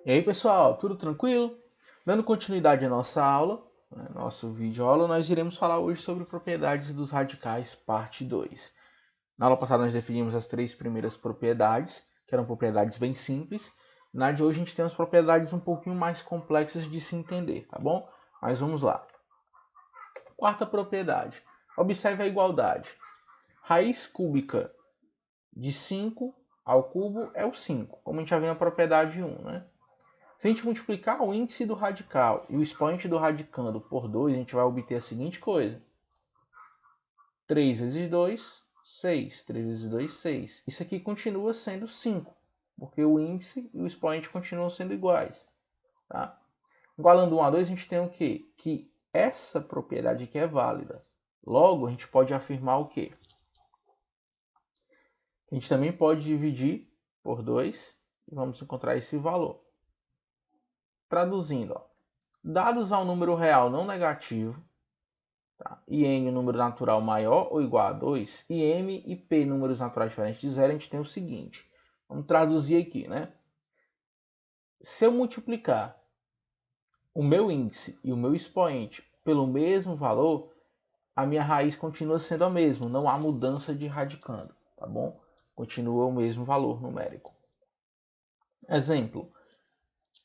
E aí pessoal, tudo tranquilo? Dando continuidade à nossa aula, nosso vídeo aula, nós iremos falar hoje sobre propriedades dos radicais, parte 2. Na aula passada nós definimos as três primeiras propriedades, que eram propriedades bem simples. Na de hoje a gente tem as propriedades um pouquinho mais complexas de se entender, tá bom? Mas vamos lá. Quarta propriedade. Observe a igualdade. Raiz cúbica de 5 ao cubo é o 5, como a gente já viu na propriedade 1, né? Se a gente multiplicar o índice do radical e o expoente do radicando por 2, a gente vai obter a seguinte coisa. 3 vezes 2, 6. 3 vezes 2, 6. Isso aqui continua sendo 5, porque o índice e o expoente continuam sendo iguais. Tá? Igualando 1 a 2, a gente tem o quê? Que essa propriedade aqui é válida. Logo, a gente pode afirmar o quê? A gente também pode dividir por 2 e vamos encontrar esse valor. Traduzindo, dados ao número real não negativo, tá, e n, número natural maior ou igual a 2, e m e p, números naturais diferentes de zero, a gente tem o seguinte. Vamos traduzir aqui, né? Se eu multiplicar o meu índice e o meu expoente pelo mesmo valor, a minha raiz continua sendo a mesma, não há mudança de radicando, tá bom? Continua o mesmo valor numérico. Exemplo,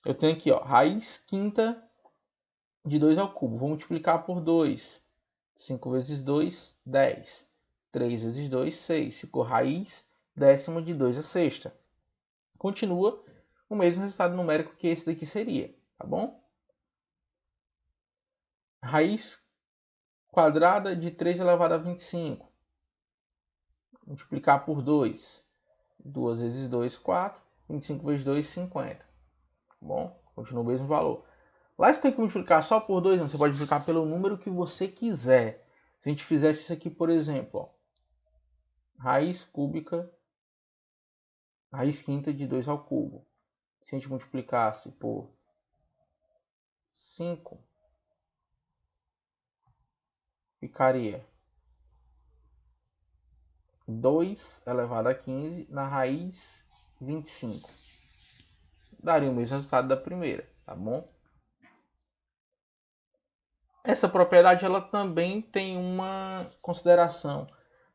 eu tenho aqui, ó, raiz quinta de 2 ao cubo. Vou multiplicar por 2. 5 vezes 2, 10. 3 vezes 2, 6. Ficou raiz décima de 2 a sexta. Continua o mesmo resultado numérico que esse daqui seria, tá bom? Raiz quadrada de 3 elevado a 25. Multiplicar por 2. 2 vezes 2, 4. 25 vezes 2, 50. Tá bom? Continua o mesmo valor. Lá você tem que multiplicar só por 2, não. Você pode multiplicar pelo número que você quiser. Se a gente fizesse isso aqui, por exemplo, ó, raiz cúbica, raiz quinta de 2 ao cubo. Se a gente multiplicasse por 5, ficaria 2 elevado a 15 na raiz 25. Daria o mesmo resultado da primeira, tá bom? Essa propriedade ela também tem uma consideração.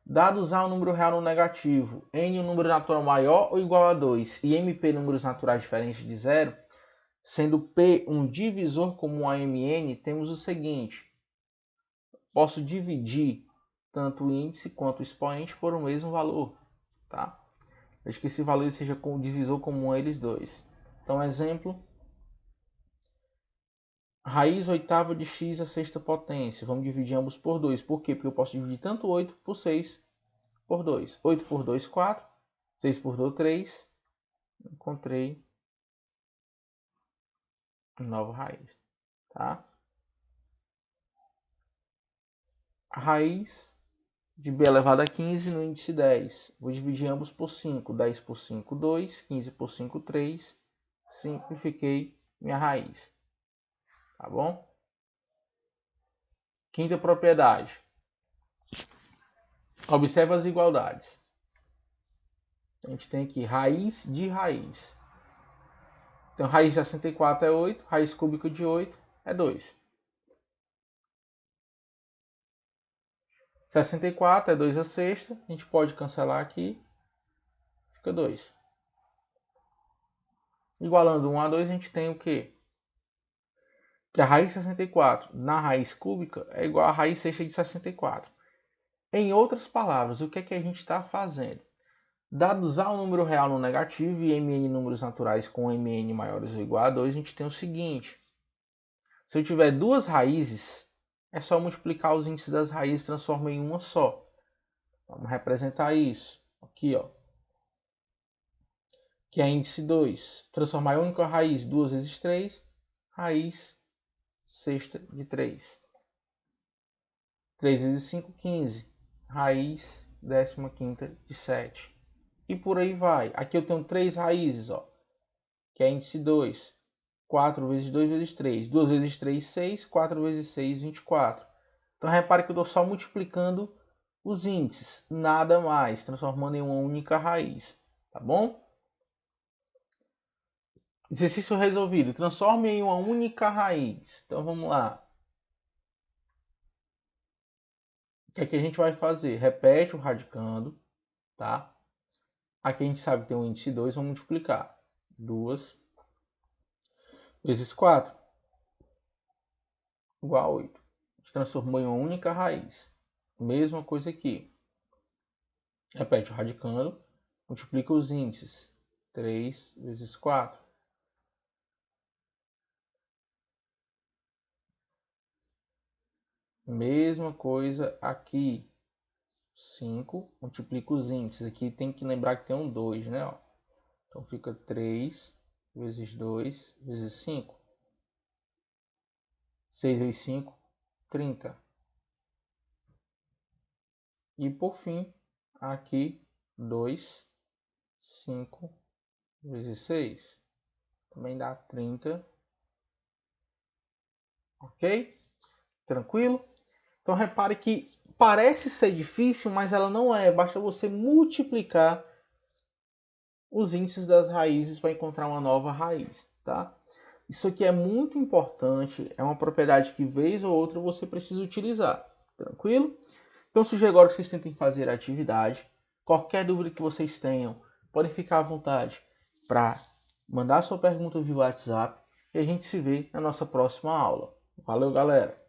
Dados A um número real no negativo, N um número natural maior ou igual a 2 e MP números naturais diferentes de zero, sendo P um divisor comum a MN, temos o seguinte. Posso dividir tanto o índice quanto o expoente por o mesmo valor, tá? Desde que esse valor seja com divisor comum a eles dois. Então, exemplo, raiz oitava de x à sexta potência. Vamos dividir ambos por 2. Por quê? Porque eu posso dividir tanto 8 por 6 por 2. 8 por 2, 4. 6 por 2, 3. Encontrei nova raiz, tá? A raiz de b elevado a 15 no índice 10. Vou dividir ambos por 5. 10 por 5, 2. 15 por 5, 3. Simplifiquei minha raiz. Tá bom? Quinta propriedade. Observe as igualdades. A gente tem aqui raiz de raiz. Então, raiz de 64 é 8. Raiz cúbica de 8 é 2. 64 é 2 a sexta. A gente pode cancelar aqui. Fica 2. Igualando 1 a 2, a gente tem o quê? Que a raiz de 64 na raiz cúbica é igual a raiz sexta de 64. Em outras palavras, o que é que a gente está fazendo? Dados A um número real no negativo e Mn números naturais com Mn maiores ou igual a 2, a gente tem o seguinte. Se eu tiver duas raízes, é só multiplicar os índices das raízes e transformar em uma só. Vamos representar isso. Aqui, ó. Que é índice 2. Transformar a única raiz 2 vezes 3, raiz sexta de 3. 3 vezes 5, 15. Raiz 15ª de 7. E por aí vai. Aqui eu tenho três raízes, ó. Que é índice 2. 4 vezes 2 vezes 3. 2 vezes 3, 6. 4 vezes 6, 24. Então repare que eu estou só multiplicando os índices. Nada mais. Transformando em uma única raiz. Tá bom? Exercício resolvido. Transforme em uma única raiz. Então vamos lá. O que é que a gente vai fazer? Repete o radicando, tá? Aqui a gente sabe que tem um índice 2, vamos multiplicar. 2 vezes 4 igual a 8. A gente transformou em uma única raiz. Mesma coisa aqui. Repete o radicando, multiplica os índices. 3 vezes 4. Mesma coisa aqui. 5, multiplica os índices. Aqui tem que lembrar que tem um 2, né? Ó. Então fica 3 vezes 2 vezes 5. 6 vezes 5, 30. E por fim, aqui 2, 5 vezes 6. Também dá 30. Ok? Tranquilo? Então repare que parece ser difícil, mas ela não é. Basta você multiplicar os índices das raízes para encontrar uma nova raiz, tá? Isso aqui é muito importante, é uma propriedade que vez ou outra você precisa utilizar, tranquilo? Então sugiro agora que vocês tentem fazer a atividade. Qualquer dúvida que vocês tenham, podem ficar à vontade para mandar sua pergunta via WhatsApp e a gente se vê na nossa próxima aula. Valeu, galera!